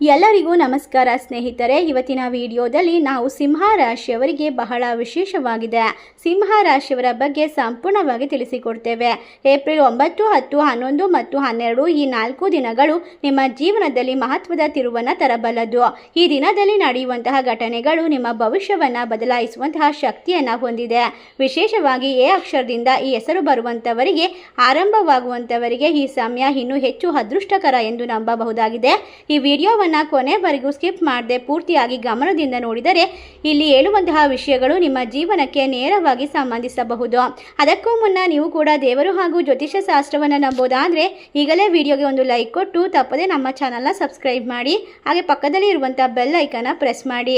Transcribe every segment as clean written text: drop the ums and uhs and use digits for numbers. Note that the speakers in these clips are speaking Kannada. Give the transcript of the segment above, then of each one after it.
ಎಲ್ಲರಿಗೂ ನಮಸ್ಕಾರ ಸ್ನೇಹಿತರೆ. ಇವತ್ತಿನ ವಿಡಿಯೋದಲ್ಲಿ ನಾವು ಸಿಂಹ ರಾಶಿಯವರಿಗೆ ಬಹಳ ವಿಶೇಷವಾಗಿದೆ. ಸಿಂಹ ರಾಶಿಯವರ ಬಗ್ಗೆ ಸಂಪೂರ್ಣವಾಗಿ ತಿಳಿಸಿಕೊಡ್ತೇವೆ. ಏಪ್ರಿಲ್ 9, 10, 11 ಮತ್ತು 12 ಈ 4 ದಿನಗಳು ನಿಮ್ಮ ಜೀವನದಲ್ಲಿ ಮಹತ್ವದ ತಿರುವನ್ನು ತರಬಲ್ಲದು. ಈ ದಿನದಲ್ಲಿ ನಡೆಯುವಂತಹ ಘಟನೆಗಳು ನಿಮ್ಮ ಭವಿಷ್ಯವನ್ನು ಬದಲಾಯಿಸುವಂತಹ ಶಕ್ತಿಯನ್ನು ಹೊಂದಿದೆ. ವಿಶೇಷವಾಗಿ ಎ ಅಕ್ಷರದಿಂದ ಈ ಹೆಸರು ಬರುವಂಥವರಿಗೆ, ಆರಂಭವಾಗುವಂಥವರಿಗೆ ಈ ಸಮಯ ಇನ್ನೂ ಹೆಚ್ಚು ಅದೃಷ್ಟಕರ ಎಂದು ನಂಬಬಹುದಾಗಿದೆ. ಈ ವಿಡಿಯೋವನ್ನು ಕೊನೆವರೆಗೂ ಸ್ಕಿಪ್ ಮಾಡದೆ ಪೂರ್ತಿಯಾಗಿ ಗಮನದಿಂದ ನೋಡಿದರೆ ಇಲ್ಲಿ ಹೇಳುವಂತಹ ವಿಷಯಗಳು ನಿಮ್ಮ ಜೀವನಕ್ಕೆ ನೇರವಾಗಿ ಸಂಬಂಧಿಸಬಹುದು. ಅದಕ್ಕೂ ಮುನ್ನ ನೀವು ಕೂಡ ದೇವರು ಹಾಗೂ ಜ್ಯೋತಿಷ್ಯ ಶಾಸ್ತ್ರವನ್ನು ನಂಬೋದಾದರೆ ಈಗಲೇ ವಿಡಿಯೋಗೆ ಒಂದು ಲೈಕ್ ಕೊಟ್ಟು ತಪ್ಪದೆ ನಮ್ಮ ಚಾನಲ್ನ ಸಬ್ಸ್ಕ್ರೈಬ್ ಮಾಡಿ, ಹಾಗೆ ಪಕ್ಕದಲ್ಲಿ ಇರುವಂಥ ಬೆಲ್ ಐಕನ್ನ ಪ್ರೆಸ್ ಮಾಡಿ.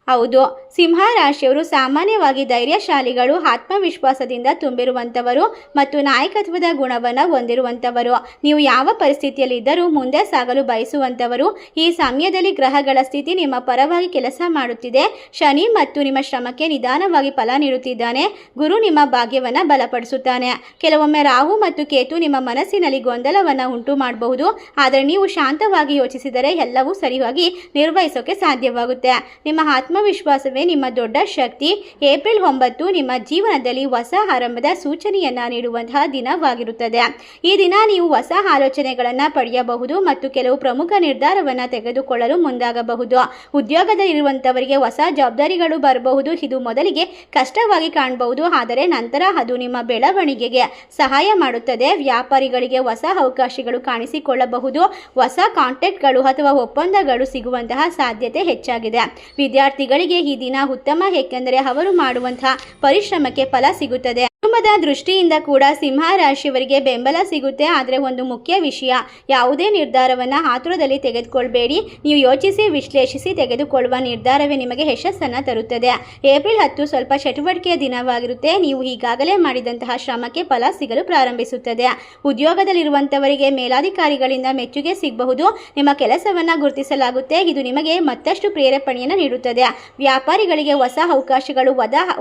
ಹೌದು, ಸಿಂಹ ರಾಶಿಯವರು ಸಾಮಾನ್ಯವಾಗಿ ಧೈರ್ಯಶಾಲಿಗಳು, ಆತ್ಮವಿಶ್ವಾಸದಿಂದ ತುಂಬಿರುವಂಥವರು ಮತ್ತು ನಾಯಕತ್ವದ ಗುಣವನ್ನು ಹೊಂದಿರುವಂಥವರು. ನೀವು ಯಾವ ಪರಿಸ್ಥಿತಿಯಲ್ಲಿದ್ದರೂ ಮುಂದೆ ಸಾಗಲು ಬಯಸುವಂಥವರು. ಈ ಸಮಯದಲ್ಲಿ ಗ್ರಹಗಳ ಸ್ಥಿತಿ ನಿಮ್ಮ ಪರವಾಗಿ ಕೆಲಸ ಮಾಡುತ್ತಿದೆ. ಶನಿ ಮತ್ತು ನಿಮ್ಮ ಶ್ರಮಕ್ಕೆ ನಿಧಾನವಾಗಿ ಫಲ ನೀಡುತ್ತಿದ್ದಾನೆ. ಗುರು ನಿಮ್ಮ ಭಾಗ್ಯವನ್ನು ಬಲಪಡಿಸುತ್ತಾನೆ. ಕೆಲವೊಮ್ಮೆ ರಾಹು ಮತ್ತು ಕೇತು ನಿಮ್ಮ ಮನಸ್ಸಿನಲ್ಲಿ ಗೊಂದಲವನ್ನು ಉಂಟು ಮಾಡಬಹುದು, ಆದರೆ ನೀವು ಶಾಂತವಾಗಿ ಯೋಚಿಸಿದರೆ ಎಲ್ಲವೂ ಸರಿಯಾಗಿ ನಿರ್ವಹಿಸೋಕೆ ಸಾಧ್ಯವಾಗುತ್ತೆ. ನಿಮ್ಮ ಆತ್ಮವಿಶ್ವಾಸವೇ ನಿಮ್ಮ ದೊಡ್ಡ ಶಕ್ತಿ. ಏಪ್ರಿಲ್ 9 ನಿಮ್ಮ ಜೀವನದಲ್ಲಿ ಹೊಸ ಆರಂಭದ ಸೂಚನೆಯನ್ನು ನೀಡುವಂತಹ ದಿನವಾಗಿರುತ್ತದೆ. ಈ ದಿನ ನೀವು ಹೊಸ ಆಲೋಚನೆಗಳನ್ನು ಪಡೆಯಬಹುದು ಮತ್ತು ಕೆಲವು ಪ್ರಮುಖ ನಿರ್ಧಾರವನ್ನು ತೆಗೆದುಕೊಳ್ಳಲು ಮುಂದಾಗಬಹುದು. ಉದ್ಯೋಗದಲ್ಲಿರುವಂಥವರಿಗೆ ಹೊಸ ಜವಾಬ್ದಾರಿಗಳು ಬರಬಹುದು. ಇದು ಮೊದಲಿಗೆ ಕಷ್ಟವಾಗಿ ಕಾಣಬಹುದು, ಆದರೆ ನಂತರ ಅದು ನಿಮ್ಮ ಬೆಳವಣಿಗೆಗೆ ಸಹಾಯ ಮಾಡುತ್ತದೆ. ವ್ಯಾಪಾರಿಗಳಿಗೆ ಹೊಸ ಅವಕಾಶಗಳು ಕಾಣಿಸಿಕೊಳ್ಳಬಹುದು. ಹೊಸ ಕಾಂಟ್ಯಾಕ್ಟ್ಗಳು ಅಥವಾ ಒಪ್ಪಂದಗಳು ಸಿಗುವಂತಹ ಸಾಧ್ಯತೆ ಹೆಚ್ಚಾಗಿದೆ. ವಿದ್ಯಾರ್ಥಿಗಳಿಗೆ ಈ ದಿನ ಉತ್ತಮ, ಏಕೆಂದರೆ ಅವರು ಮಾಡುವಂತಹ ಪರಿಶ್ರಮಕ್ಕೆ ಫಲ ಸಿಗುತ್ತದೆ. ಕುಟುಂಬದ ದೃಷ್ಟಿಯಿಂದ ಕೂಡ ಸಿಂಹ ರಾಶಿಯವರಿಗೆ ಬೆಂಬಲ ಸಿಗುತ್ತೆ. ಆದರೆ ಒಂದು ಮುಖ್ಯ ವಿಷಯ, ಯಾವುದೇ ನಿರ್ಧಾರವನ್ನು ಆತುರದಲ್ಲಿ ತೆಗೆದುಕೊಳ್ಬೇಡಿ. ನೀವು ಯೋಚಿಸಿ ವಿಶ್ಲೇಷಿಸಿ ತೆಗೆದುಕೊಳ್ಳುವ ನಿರ್ಧಾರವೇ ನಿಮಗೆ ಯಶಸ್ಸನ್ನು ತರುತ್ತದೆ. ಏಪ್ರಿಲ್ 10 ಸ್ವಲ್ಪ ಚಟುವಟಿಕೆಯ ದಿನವಾಗಿರುತ್ತೆ. ನೀವು ಈಗಾಗಲೇ ಮಾಡಿದಂತಹ ಶ್ರಮಕ್ಕೆ ಫಲ ಸಿಗಲು ಪ್ರಾರಂಭಿಸುತ್ತದೆ. ಉದ್ಯೋಗದಲ್ಲಿರುವಂಥವರಿಗೆ ಮೇಲಾಧಿಕಾರಿಗಳಿಂದ ಮೆಚ್ಚುಗೆ ಸಿಗಬಹುದು. ನಿಮ್ಮ ಕೆಲಸವನ್ನು ಗುರುತಿಸಲಾಗುತ್ತೆ. ಇದು ನಿಮಗೆ ಮತ್ತಷ್ಟು ಪ್ರೇರೇಪಣೆಯನ್ನು ನೀಡುತ್ತದೆ. ವ್ಯಾಪಾರಿಗಳಿಗೆ ಹೊಸ ಅವಕಾಶಗಳು,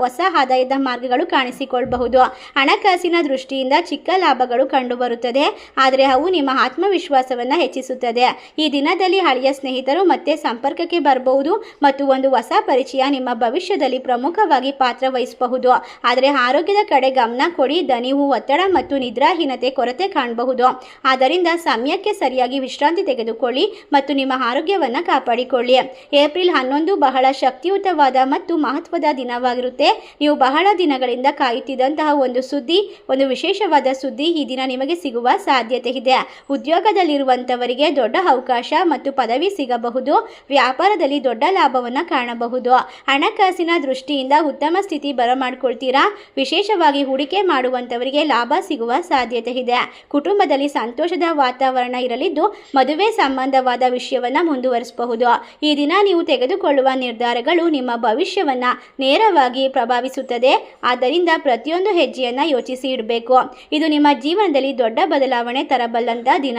ಹೊಸ ಆದಾಯದ ಮಾರ್ಗಗಳು ಕಾಣಿಸಿಕೊಳ್ಳಬಹುದು. ಹಣಕಾಸಿನ ದೃಷ್ಟಿಯಿಂದ ಚಿಕ್ಕ ಲಾಭಗಳು ಕಂಡುಬರುತ್ತದೆ, ಆದರೆ ಅವು ನಿಮ್ಮ ಆತ್ಮವಿಶ್ವಾಸವನ್ನು ಹೆಚ್ಚಿಸುತ್ತದೆ. ಈ ದಿನದಲ್ಲಿ ಹಳೆಯ ಸ್ನೇಹಿತರು ಮತ್ತೆ ಸಂಪರ್ಕಕ್ಕೆ ಬರಬಹುದು ಮತ್ತು ಒಂದು ಹೊಸ ಪರಿಚಯ ನಿಮ್ಮ ಭವಿಷ್ಯದಲ್ಲಿ ಪ್ರಮುಖವಾಗಿ ಪಾತ್ರ ವಹಿಸಬಹುದು. ಆದರೆ ಆರೋಗ್ಯದ ಕಡೆ ಗಮನ ಕೊಡಿ. ನೀವು ಒತ್ತಡ ಮತ್ತು ನಿದ್ರಾಹೀನತೆ ಕೊರತೆ ಕಾಣಬಹುದು. ಆದ್ದರಿಂದ ಸಮಯಕ್ಕೆ ಸರಿಯಾಗಿ ವಿಶ್ರಾಂತಿ ತೆಗೆದುಕೊಳ್ಳಿ ಮತ್ತು ನಿಮ್ಮ ಆರೋಗ್ಯವನ್ನು ಕಾಪಾಡಿಕೊಳ್ಳಿ. ಏಪ್ರಿಲ್ 11 ಬಹಳ ಶಕ್ತಿಯುತವಾದ ಮತ್ತು ಮಹತ್ವದ ದಿನವಾಗಿರುತ್ತೆ. ನೀವು ಬಹಳ ದಿನಗಳಿಂದ ಕಾಯುತ್ತಿದ್ದಂತಹ ಒಂದು ವಿಶೇಷವಾದ ಸುದ್ದಿ ಈ ದಿನ ನಿಮಗೆ ಸಿಗುವ ಸಾಧ್ಯತೆ ಇದೆ. ಉದ್ಯೋಗದಲ್ಲಿರುವಂಥವರಿಗೆ ದೊಡ್ಡ ಅವಕಾಶ ಮತ್ತು ಪದವಿ ಸಿಗಬಹುದು. ವ್ಯಾಪಾರದಲ್ಲಿ ದೊಡ್ಡ ಲಾಭವನ್ನು ಕಾಣಬಹುದು. ಹಣಕಾಸಿನ ದೃಷ್ಟಿಯಿಂದ ಉತ್ತಮ ಸ್ಥಿತಿ ಬರಮಾಡಿಕೊಳ್ತೀರಾ. ವಿಶೇಷವಾಗಿ ಹೂಡಿಕೆ ಮಾಡುವಂಥವರಿಗೆ ಲಾಭ ಸಿಗುವ ಸಾಧ್ಯತೆ ಇದೆ. ಕುಟುಂಬದಲ್ಲಿ ಸಂತೋಷದ ವಾತಾವರಣ ಇರಲಿದ್ದು, ಮದುವೆ ಸಂಬಂಧವಾದ ವಿಷಯವನ್ನು ಮುಂದುವರಿಸಬಹುದು. ಈ ದಿನ ನೀವು ತೆಗೆದುಕೊಳ್ಳುವ ನಿರ್ಧಾರಗಳು ನಿಮ್ಮ ಭವಿಷ್ಯವನ್ನು ನೇರವಾಗಿ ಪ್ರಭಾವಿಸುತ್ತದೆ. ಆದ್ದರಿಂದ ಪ್ರತಿಯೊಂದು ಹೆಜ್ಜೆಯನ್ನು ಯೋಚಿಸಿ ಇಡಬೇಕು. ಇದು ನಿಮ್ಮ ಜೀವನದಲ್ಲಿ ದೊಡ್ಡ ಬದಲಾವಣೆ ತರಬಲ್ಲಂಥ ದಿನ.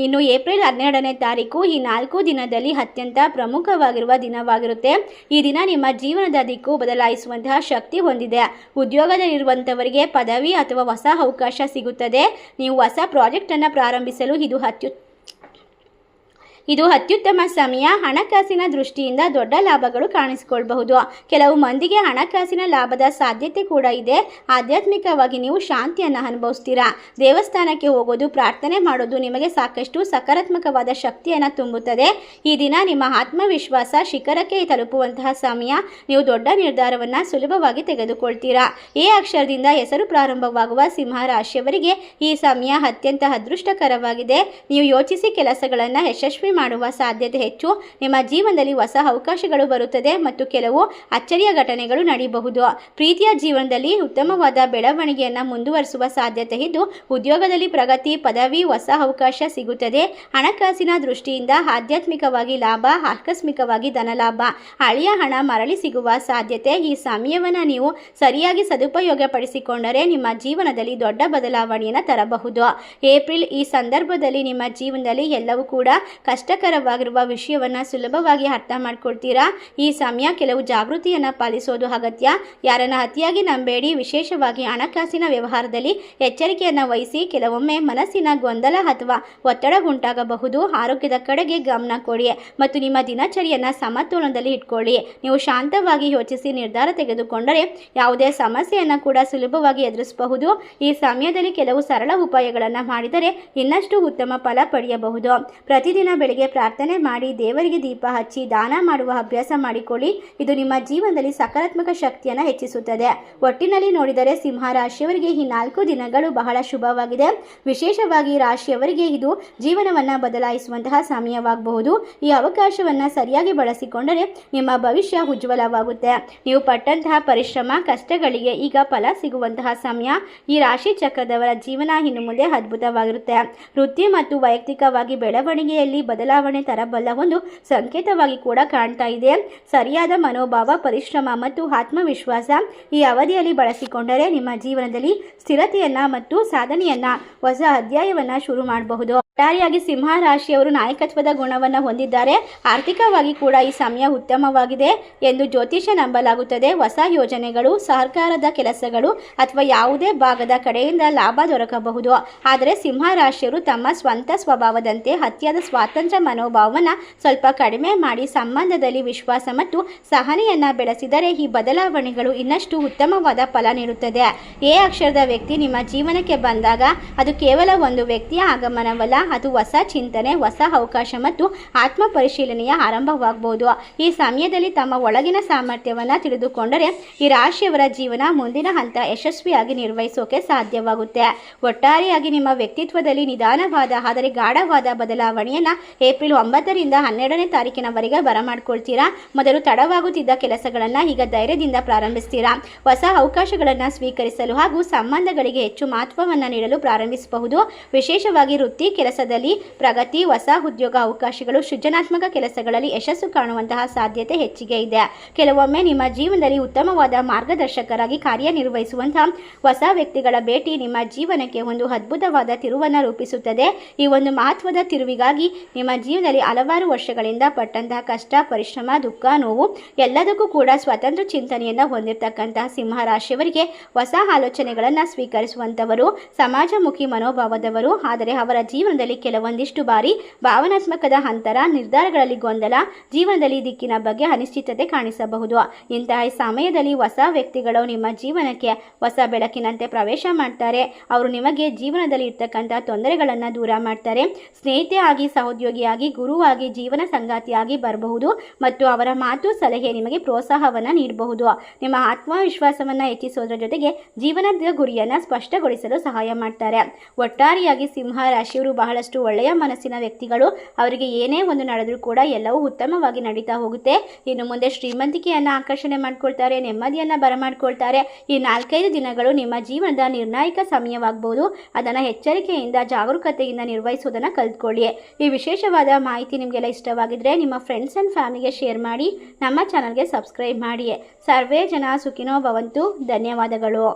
ಇನ್ನು ಏಪ್ರಿಲ್ 12ನೇ ತಾರೀಕು ಈ 4 ದಿನದಲ್ಲಿ ಅತ್ಯಂತ ಪ್ರಮುಖವಾಗಿರುವ ದಿನವಾಗಿರುತ್ತೆ. ಈ ದಿನ ನಿಮ್ಮ ಜೀವನದ ದಿಕ್ಕು ಬದಲಾಯಿಸುವಂತಹ ಶಕ್ತಿ ಹೊಂದಿದೆ. ಉದ್ಯೋಗದಲ್ಲಿರುವಂಥವರಿಗೆ ಪದವಿ ಅಥವಾ ಹೊಸ ಅವಕಾಶ ಸಿಗುತ್ತದೆ. ನೀವು ಹೊಸ ಪ್ರಾಜೆಕ್ಟನ್ನು ಪ್ರಾರಂಭಿಸಲು ಇದು ಅತ್ಯುತ್ತಮ ಸಮಯ. ಹಣಕಾಸಿನ ದೃಷ್ಟಿಯಿಂದ ದೊಡ್ಡ ಲಾಭಗಳು ಕಾಣಿಸಿಕೊಳ್ಳಬಹುದು. ಕೆಲವು ಮಂದಿಗೆ ಹಣಕಾಸಿನ ಲಾಭದ ಸಾಧ್ಯತೆ ಕೂಡ ಇದೆ. ಆಧ್ಯಾತ್ಮಿಕವಾಗಿ ನೀವು ಶಾಂತಿಯನ್ನು ಅನುಭವಿಸ್ತೀರಾ. ದೇವಸ್ಥಾನಕ್ಕೆ ಹೋಗೋದು, ಪ್ರಾರ್ಥನೆ ಮಾಡೋದು ನಿಮಗೆ ಸಾಕಷ್ಟು ಸಕಾರಾತ್ಮಕವಾದ ಶಕ್ತಿಯನ್ನು ತುಂಬುತ್ತದೆ. ಈ ದಿನ ನಿಮ್ಮ ಆತ್ಮವಿಶ್ವಾಸ ಶಿಖರಕ್ಕೆ ತಲುಪುವಂತಹ ಸಮಯ. ನೀವು ದೊಡ್ಡ ನಿರ್ಧಾರವನ್ನು ಸುಲಭವಾಗಿ ತೆಗೆದುಕೊಳ್ತೀರಾ. ಎ ಅಕ್ಷರದಿಂದ ಹೆಸರು ಪ್ರಾರಂಭವಾಗುವ ಸಿಂಹ ರಾಶಿಯವರಿಗೆ ಈ ಸಮಯ ಅತ್ಯಂತ ಅದೃಷ್ಟಕರವಾಗಿದೆ. ನೀವು ಯೋಚಿಸಿ ಕೆಲಸಗಳನ್ನು ಯಶಸ್ವಿ ಮಾಡುವ ಸಾಧ್ಯತೆ ಹೆಚ್ಚು. ನಿಮ್ಮ ಜೀವನದಲ್ಲಿ ಹೊಸ ಅವಕಾಶಗಳು ಬರುತ್ತದೆ ಮತ್ತು ಕೆಲವು ಅಚ್ಚರಿಯ ಘಟನೆಗಳು ನಡೆಯಬಹುದು. ಪ್ರೀತಿಯ ಜೀವನದಲ್ಲಿ ಉತ್ತಮವಾದ ಬೆಳವಣಿಗೆಯನ್ನು ಮುಂದುವರಿಸುವ ಸಾಧ್ಯತೆ ಇದ್ದು, ಉದ್ಯೋಗದಲ್ಲಿ ಪ್ರಗತಿ, ಪದವಿ, ಹೊಸ ಅವಕಾಶ ಸಿಗುತ್ತದೆ. ಹಣಕಾಸಿನ ದೃಷ್ಟಿಯಿಂದ ಆಧ್ಯಾತ್ಮಿಕವಾಗಿ ಲಾಭ, ಆಕಸ್ಮಿಕವಾಗಿ ಧನಲಾಭ, ಹಳೆಯ ಹಣ ಮರಳಿ ಸಿಗುವ ಸಾಧ್ಯತೆ. ಈ ಸಮಯವನ್ನು ನೀವು ಸರಿಯಾಗಿ ಸದುಪಯೋಗ ಪಡಿಸಿಕೊಂಡರೆ ನಿಮ್ಮ ಜೀವನದಲ್ಲಿ ದೊಡ್ಡ ಬದಲಾವಣೆಯನ್ನು ತರಬಹುದು. ಏಪ್ರಿಲ್ ಈ ಸಂದರ್ಭದಲ್ಲಿ ನಿಮ್ಮ ಜೀವನದಲ್ಲಿ ಎಲ್ಲವೂ ಕೂಡ ಕಷ್ಟ ಕಷ್ಟಕರವಾಗಿರುವ ವಿಷಯವನ್ನು ಸುಲಭವಾಗಿ ಅರ್ಥ ಮಾಡ್ಕೊಳ್ತೀರಾ. ಈ ಸಮಯ ಕೆಲವು ಜಾಗೃತಿಯನ್ನು ಪಾಲಿಸೋದು ಅಗತ್ಯ. ಯಾರನ್ನ ಅತಿಯಾಗಿ ನಂಬೇಡಿ. ವಿಶೇಷವಾಗಿ ಹಣಕಾಸಿನ ವ್ಯವಹಾರದಲ್ಲಿ ಎಚ್ಚರಿಕೆಯನ್ನು ವಹಿಸಿ. ಕೆಲವೊಮ್ಮೆ ಮನಸ್ಸಿನ ಗೊಂದಲ ಅಥವಾ ಒತ್ತಡ ಉಂಟಾಗಬಹುದು. ಆರೋಗ್ಯದ ಕಡೆಗೆ ಗಮನ ಕೊಡಿ ಮತ್ತು ನಿಮ್ಮ ದಿನಚರಿಯನ್ನು ಸಮತೋಲನದಲ್ಲಿ ಇಟ್ಕೊಳ್ಳಿ. ನೀವು ಶಾಂತವಾಗಿ ಯೋಚಿಸಿ ನಿರ್ಧಾರ ತೆಗೆದುಕೊಂಡರೆ ಯಾವುದೇ ಸಮಸ್ಯೆಯನ್ನು ಕೂಡ ಸುಲಭವಾಗಿ ಎದುರಿಸಬಹುದು. ಈ ಸಮಯದಲ್ಲಿ ಕೆಲವು ಸರಳ ಉಪಾಯಗಳನ್ನು ಮಾಡಿದರೆ ಇನ್ನಷ್ಟು ಉತ್ತಮ ಫಲ ಪಡೆಯಬಹುದು. ಪ್ರತಿದಿನ ಬೆಳಿಗ್ಗೆ ಪ್ರಾರ್ಥನೆ ಮಾಡಿ, ದೇವರಿಗೆ ದೀಪ ಹಚ್ಚಿ, ದಾನ ಮಾಡುವ ಅಭ್ಯಾಸ ಮಾಡಿಕೊಳ್ಳಿ. ಇದು ನಿಮ್ಮ ಜೀವನದಲ್ಲಿ ಸಕಾರಾತ್ಮಕ ಶಕ್ತಿಯನ್ನು ಹೆಚ್ಚಿಸುತ್ತದೆ. ಒಟ್ಟಿನಲ್ಲಿ ನೋಡಿದರೆ ಸಿಂಹ ರಾಶಿಯವರಿಗೆ ಈ 4 ದಿನಗಳು ಬಹಳ ಶುಭವಾಗಿದೆ. ವಿಶೇಷವಾಗಿ ರಾಶಿಯವರಿಗೆ ಇದು ಜೀವನವನ್ನು ಬದಲಾಯಿಸುವಂತಹ ಸಮಯವಾಗಬಹುದು. ಈ ಅವಕಾಶವನ್ನು ಸರಿಯಾಗಿ ಬಳಸಿಕೊಂಡರೆ ನಿಮ್ಮ ಭವಿಷ್ಯ ಉಜ್ವಲವಾಗುತ್ತೆ. ನೀವು ಪಟ್ಟಂತಹ ಪರಿಶ್ರಮ ಕಷ್ಟಗಳಿಗೆ ಈಗ ಫಲ ಸಿಗುವಂತಹ ಸಮಯ. ಈ ರಾಶಿ ಚಕ್ರದವರ ಜೀವನ ಇನ್ನು ಮುಂದೆ ಅದ್ಭುತವಾಗಿರುತ್ತೆ. ವೃತ್ತಿ ಮತ್ತು ವೈಯಕ್ತಿಕವಾಗಿ ಬೆಳವಣಿಗೆಯಲ್ಲಿ ಬದಲಾವಣೆ ತರಬಲ್ಲ ಒಂದು ಸಂಕೇತವಾಗಿ ಕೂಡ ಕಾಣ್ತಾ ಇದೆ. ಸರಿಯಾದ ಮನೋಭಾವ, ಪರಿಶ್ರಮ ಮತ್ತು ಆತ್ಮವಿಶ್ವಾಸ ಈ ಅವಧಿಯಲ್ಲಿ ಬಳಸಿಕೊಂಡರೆ ನಿಮ್ಮ ಜೀವನದಲ್ಲಿ ಸ್ಥಿರತೆಯನ್ನ ಮತ್ತು ಸಾಧನೆಯನ್ನ ಹೊಸ ಅಧ್ಯಾಯವನ್ನ ಶುರು ಮಾಡಬಹುದು. ಒಟ್ಟಾರೆಯಾಗಿ ಸಿಂಹ ರಾಶಿಯವರು ನಾಯಕತ್ವದ ಗುಣವನ್ನು ಹೊಂದಿದ್ದಾರೆ. ಆರ್ಥಿಕವಾಗಿ ಕೂಡ ಈ ಸಮಯ ಉತ್ತಮವಾಗಿದೆ ಎಂದು ಜ್ಯೋತಿಷ್ಯ ನಂಬಲಾಗುತ್ತದೆ. ಹೊಸ ಯೋಜನೆಗಳು, ಸರ್ಕಾರದ ಕೆಲಸಗಳು ಅಥವಾ ಯಾವುದೇ ಭಾಗದ ಕಡೆಯಿಂದ ಲಾಭ ದೊರಕಬಹುದು. ಆದರೆ ಸಿಂಹ ರಾಶಿಯವರು ತಮ್ಮ ಸ್ವಂತ ಸ್ವಭಾವದಂತೆ ಅತಿಯಾದ ಸ್ವಾತಂತ್ರ್ಯ ಮನೋಭಾವವನ್ನು ಸ್ವಲ್ಪ ಕಡಿಮೆ ಮಾಡಿ ಸಂಬಂಧದಲ್ಲಿ ವಿಶ್ವಾಸ ಮತ್ತು ಸಹನೆಯನ್ನು ಬೆಳೆಸಿದರೆ ಈ ಬದಲಾವಣೆಗಳು ಇನ್ನಷ್ಟು ಉತ್ತಮವಾದ ಫಲ ನೀಡುತ್ತದೆ. ಎ ಅಕ್ಷರದ ವ್ಯಕ್ತಿ ನಿಮ್ಮ ಜೀವನಕ್ಕೆ ಬಂದಾಗ ಅದು ಕೇವಲ ಒಂದು ವ್ಯಕ್ತಿಯ ಆಗಮನವಲ್ಲ, ಅದು ಹೊಸ ಚಿಂತನೆ, ಹೊಸ ಅವಕಾಶ ಮತ್ತು ಆತ್ಮ ಪರಿಶೀಲನೆಯ ಆರಂಭವಾಗಬಹುದು. ಈ ಸಮಯದಲ್ಲಿ ತಮ್ಮ ಒಳಗಿನ ಸಾಮರ್ಥ್ಯವನ್ನು ತಿಳಿದುಕೊಂಡರೆ ಈ ರಾಶಿಯವರ ಜೀವನ ಮುಂದಿನ ಹಂತ ಯಶಸ್ವಿಯಾಗಿ ನಿರ್ವಹಿಸೋಕೆ ಸಾಧ್ಯವಾಗುತ್ತೆ. ಒಟ್ಟಾರೆಯಾಗಿ ನಿಮ್ಮ ವ್ಯಕ್ತಿತ್ವದಲ್ಲಿ ನಿಧಾನವಾದ ಆದರೆ ಗಾಢವಾದ ಬದಲಾವಣೆಯನ್ನು ಏಪ್ರಿಲ್ 9ರಿಂದ 12ನೇ ತಾರೀಕಿನವರೆಗೆ ಬರಮಾಡ್ಕೊಳ್ತೀರಾ. ಮೊದಲು ತಡವಾಗುತ್ತಿದ್ದ ಕೆಲಸಗಳನ್ನು ಈಗ ಧೈರ್ಯದಿಂದ ಪ್ರಾರಂಭಿಸ್ತೀರಾ. ಹೊಸ ಅವಕಾಶಗಳನ್ನು ಸ್ವೀಕರಿಸಲು ಹಾಗೂ ಸಂಬಂಧಗಳಿಗೆ ಹೆಚ್ಚು ಮಹತ್ವವನ್ನು ನೀಡಲು ಪ್ರಾರಂಭಿಸಬಹುದು. ವಿಶೇಷವಾಗಿ ವೃತ್ತಿ ಕೆಲಸದಲ್ಲಿ ಪ್ರಗತಿ, ಹೊಸ ಉದ್ಯೋಗ ಅವಕಾಶಗಳು, ಸೃಜನಾತ್ಮಕ ಕೆಲಸಗಳಲ್ಲಿ ಯಶಸ್ಸು ಕಾಣುವಂತಹ ಸಾಧ್ಯತೆ ಹೆಚ್ಚಿಗೆ ಇದೆ. ಕೆಲವೊಮ್ಮೆ ನಿಮ್ಮ ಜೀವನದಲ್ಲಿ ಉತ್ತಮವಾದ ಮಾರ್ಗದರ್ಶಕರಾಗಿ ಕಾರ್ಯನಿರ್ವಹಿಸುವಂತಹ ಹೊಸ ವ್ಯಕ್ತಿಗಳ ಭೇಟಿ ನಿಮ್ಮ ಜೀವನಕ್ಕೆ ಒಂದು ಅದ್ಭುತವಾದ ತಿರುವನ್ನು ರೂಪಿಸುತ್ತದೆ. ಈ ಒಂದು ಮಹತ್ವದ ತಿರುವಿಗಾಗಿ ನಿಮ್ಮ ಜೀವನದಲ್ಲಿ ಹಲವಾರು ವರ್ಷಗಳಿಂದ ಪಟ್ಟಂತಹ ಕಷ್ಟ, ಪರಿಶ್ರಮ, ದುಃಖ, ನೋವು ಎಲ್ಲದಕ್ಕೂ ಕೂಡ ಸ್ವತಂತ್ರ ಚಿಂತನೆಯನ್ನು ಹೊಂದಿರತಕ್ಕಂತಹ ಸಿಂಹ ರಾಶಿಯವರಿಗೆ ಹೊಸ ಆಲೋಚನೆಗಳನ್ನು ಸ್ವೀಕರಿಸುವಂಥವರು, ಸಮಾಜಮುಖಿ ಮನೋಭಾವದವರು. ಆದರೆ ಅವರ ಜೀವನದಲ್ಲಿ ಕೆಲವೊಂದಿಷ್ಟು ಬಾರಿ ಭಾವನಾತ್ಮಕದ ಅಂತರ, ನಿರ್ಧಾರಗಳಲ್ಲಿ ಗೊಂದಲ, ಜೀವನದಲ್ಲಿ ದಿಕ್ಕಿನ ಬಗ್ಗೆ ಅನಿಶ್ಚಿತತೆ ಕಾಣಿಸಬಹುದು. ಇಂತಹ ಸಮಯದಲ್ಲಿ ಹೊಸ ವ್ಯಕ್ತಿಗಳು ನಿಮ್ಮ ಜೀವನಕ್ಕೆ ಹೊಸ ಬೆಳಕಿನಂತೆ ಪ್ರವೇಶ ಮಾಡ್ತಾರೆ. ಅವರು ನಿಮಗೆ ಜೀವನದಲ್ಲಿ ಇರ್ತಕ್ಕಂಥ ತೊಂದರೆಗಳನ್ನು ದೂರ ಮಾಡ್ತಾರೆ. ಸ್ನೇಹಿತೆಯಾಗಿ, ಸಹೋದ್ಯೋಗಿಯಾಗಿ, ಗುರುವಾಗಿ, ಜೀವನ ಸಂಗಾತಿಯಾಗಿ ಬರಬಹುದು ಮತ್ತು ಅವರ ಮಾತು, ಸಲಹೆ ನಿಮಗೆ ಪ್ರೋತ್ಸಾಹವನ್ನು ನೀಡಬಹುದು. ನಿಮ್ಮ ಆತ್ಮವಿಶ್ವಾಸವನ್ನು ಹೆಚ್ಚಿಸೋದ್ರ ಜೊತೆಗೆ ಜೀವನದ ಗುರಿಯನ್ನು ಸ್ಪಷ್ಟಗೊಳಿಸಲು ಸಹಾಯ ಮಾಡ್ತಾರೆ. ಒಟ್ಟಾರೆಯಾಗಿ ಸಿಂಹ ರಾಶಿಯವರು ಬಹಳಷ್ಟು ಒಳ್ಳೆಯ ಮನಸ್ಸಿನ ವ್ಯಕ್ತಿಗಳು. ಅವರಿಗೆ ಏನೇ ಒಂದು ನಡೆದರೂ ಕೂಡ ಎಲ್ಲವೂ ಉತ್ತಮವಾಗಿ ನಡೀತಾ ಹೋಗುತ್ತೆ. ಇನ್ನು ಮುಂದೆ ಶ್ರೀಮಂತಿಕೆಯನ್ನು ಆಕರ್ಷಣೆ ಮಾಡ್ಕೊಳ್ತಾರೆ, ನೆಮ್ಮದಿಯನ್ನು ಬರಮಾಡ್ಕೊಳ್ತಾರೆ. ಈ 4-5 ದಿನಗಳು ನಿಮ್ಮ ಜೀವನದ ನಿರ್ಣಾಯಕ ಸಮಯವಾಗಬಹುದು. ಅದನ್ನು ಎಚ್ಚರಿಕೆಯಿಂದ, ಜಾಗರೂಕತೆಯಿಂದ ನಿರ್ವಹಿಸುವುದನ್ನು ಕಲ್ತ್ಕೊಳ್ಳಿ. ಈ ವಿಶೇಷವಾದ ಮಾಹಿತಿ ನಿಮಗೆಲ್ಲ ಇಷ್ಟವಾಗಿದ್ದರೆ ನಿಮ್ಮ ಫ್ರೆಂಡ್ಸ್ ಆ್ಯಂಡ್ ಫ್ಯಾಮಿಲಿಗೆ ಶೇರ್ ಮಾಡಿ. ನಮ್ಮ ಚಾನಲ್ಗೆ ಸಬ್ಸ್ಕ್ರೈಬ್ ಮಾಡಿ. ಸರ್ವೇ ಜನ ಸುಖಿನೋ ಭವಂತು. ಧನ್ಯವಾದಗಳು.